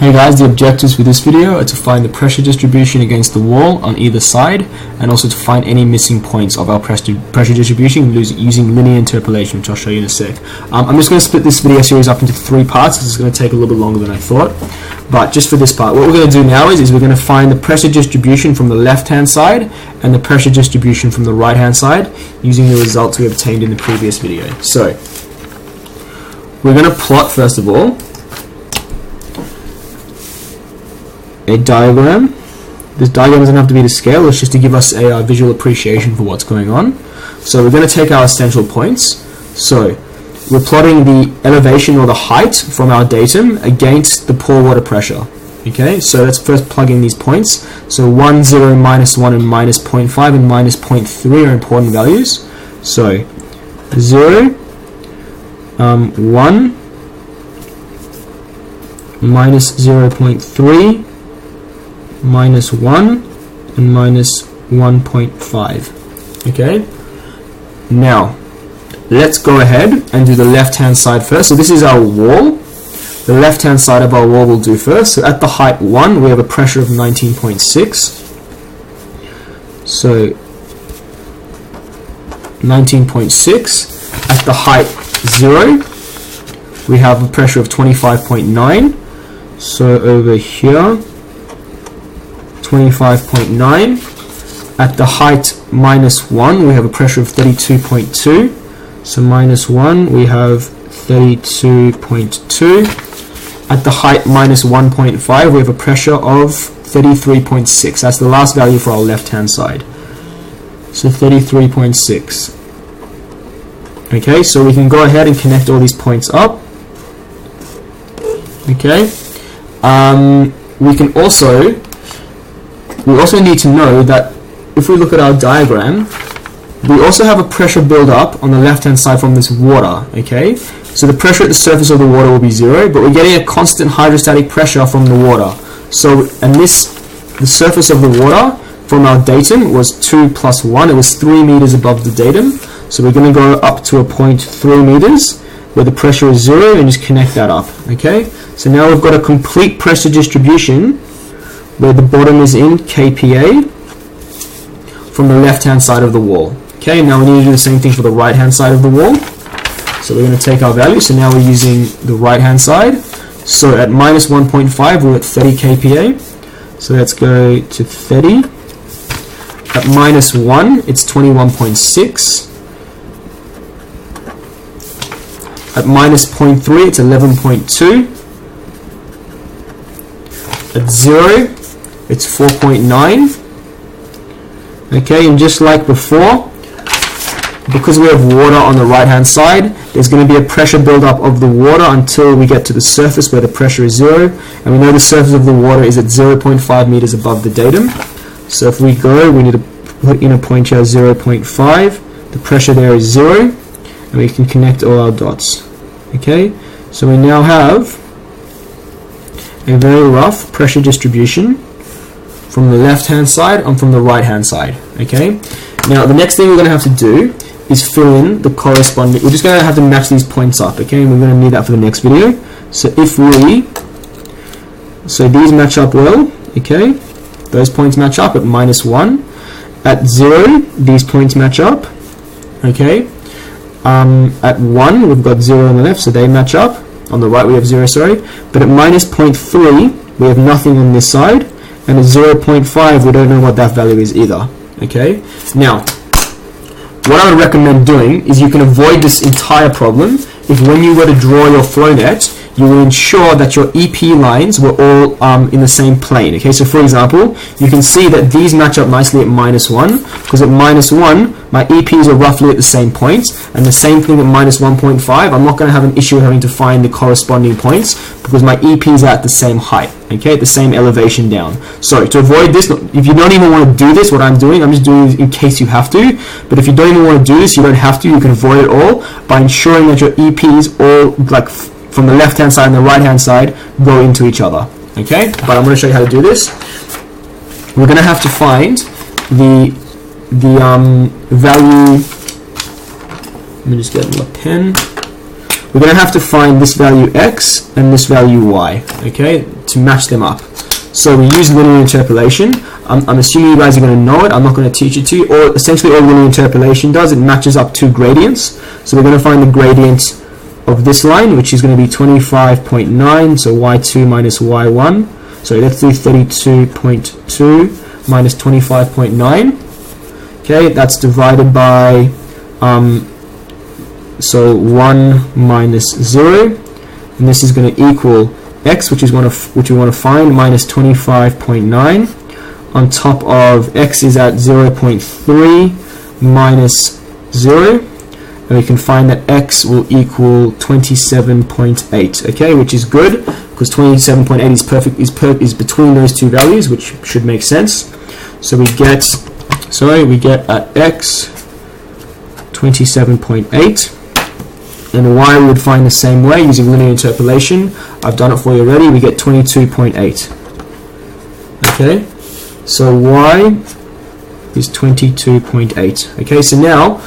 Hey guys, the objectives for this video are to find the pressure distribution against the wall on either side, and also to find any missing points of our pressure distribution using linear interpolation, which I'll show you in a sec. I'm just going to split this video series up into 3 parts because it's going to take a little bit longer than I thought. But just for this part, what we're going to do now is we're going to find the pressure distribution from the left hand side and the pressure distribution from the right hand side using the results we obtained in the previous video. So we're going to plot, first of all, a diagram. This diagram doesn't have to be to scale, it's just to give us a visual appreciation for what's going on. So we're going to take our essential points. So we're plotting the elevation or the height from our datum against the pore water pressure. Okay, so let's first plug in these points. So 1, 0, minus 1, and minus 0.5 and minus 0.3 are important values. So 0, 1, minus 0.3, minus 1, and minus 1.5. Okay, now let's go ahead and do the left hand side first. So this is our wall. The left hand side of our wall we'll do first. So at the height 1 we have a pressure of 19.6. So 19.6. At the height 0 we have a pressure of 25.9. So over here 25.9. At the height minus 1 we have a pressure of 32.2. So minus 1 we have 32.2. At the height minus 1.5 we have a pressure of 33.6. That's the last value for our left hand side. So 33.6. Okay, so we can go ahead and connect all these points up. Okay, we also need to know that if we look at our diagram, we also have a pressure build up on the left hand side from this water. Okay, so the pressure at the surface of the water will be 0, but we're getting a constant hydrostatic pressure from the water. So, and the surface of the water from our datum was 2 plus 1, it was 3 meters above the datum. So we're going to go up to a point 3 meters where the pressure is 0 and just connect that up. Okay, so now we've got a complete pressure distribution where the bottom is in kPa from the left hand side of the wall. Okay, now we need to do the same thing for the right hand side of the wall. So we're going to take our value. So now we're using the right hand side. So at minus 1.5 we're at 30 kPa. So let's go to 30. At minus 1 it's 21.6. At minus 0.3 it's 11.2. At 0 it's 4.9. Okay, and just like before, because we have water on the right hand side, there's going to be a pressure buildup of the water until we get to the surface where the pressure is 0, and we know the surface of the water is at 0.5 meters above the datum. So if we go, we need to put in a point here 0.5, the pressure there is 0, and we can connect all our dots. Okay, so we now have a very rough pressure distribution from the left hand side and from the right hand side. Okay, now the next thing we're going to have to do is fill in the corresponding, we're just going to have to match these points up. Okay, and we're going to need that for the next video. So these match up well. Okay, those points match up at minus 1. At 0 these points match up. Okay, at 1 we've got 0 on the left, so they match up. On the right we have 0, sorry, but at minus 0.3 we have nothing on this side, and at 0.5 we don't know what that value is either. Okay, now what I would recommend doing is you can avoid this entire problem if when you were to draw your flow net you will ensure that your EP lines were all in the same plane. Okay, so for example, you can see that these match up nicely at minus 1, because at minus 1 my EPs are roughly at the same points, and the same thing at minus 1.5. I'm not going to have an issue having to find the corresponding points because my EPs are at the same height, okay, at the same elevation down. So to avoid this, if you don't even want to do this, what I'm doing, I'm just doing it in case you have to, but if you don't even want to do this, you don't have to, you can avoid it all by ensuring that your EPs all, like from the left hand side and the right hand side, go into each other. Okay, but I'm going to show you how to do this. We're going to have to find the value. Let me just get a pen. we're going to have to find this value x and this value y, okay, to match them up. So we use linear interpolation. I'm assuming you guys are going to know it. I'm not going to teach it to you. Or essentially all linear interpolation does, it matches up two gradients. So we're going to find the gradient of this line, which is going to be 25.9, so y2 minus y1. So let's do 32.2 minus 25.9. Okay, that's divided by so 1 minus 0, and this is going to equal x, which we want to find, minus 25.9. On top of x is at 0.3 minus 0, and we can find that x will equal 27.8. Okay, which is good because 27.8 is perfect, is between those two values, which should make sense. So we get at x 27.8. And y we would find the same way using linear interpolation. I've done it for you already. We get 22.8. Okay, so y is 22.8. Okay, so now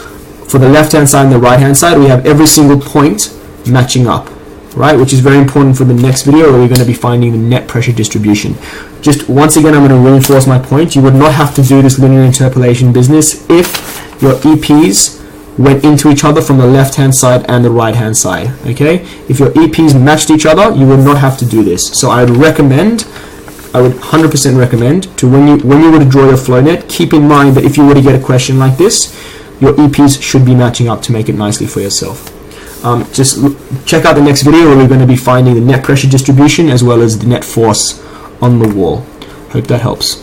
for the left hand side and the right hand side, we have every single point matching up, right? Which is very important for the next video where we're going to be finding the net pressure distribution. Just once again, I'm going to reinforce my point. You would not have to do this linear interpolation business if your EPs went into each other from the left hand side and the right hand side. Okay, if your EPs matched each other, you would not have to do this. So I would 100% recommend to when you were to draw your flow net, keep in mind that if you were to get a question like this, your EPs should be matching up to make it nicely for yourself. Just check out the next video where we're going to be finding the net pressure distribution as well as the net force on the wall. Hope that helps.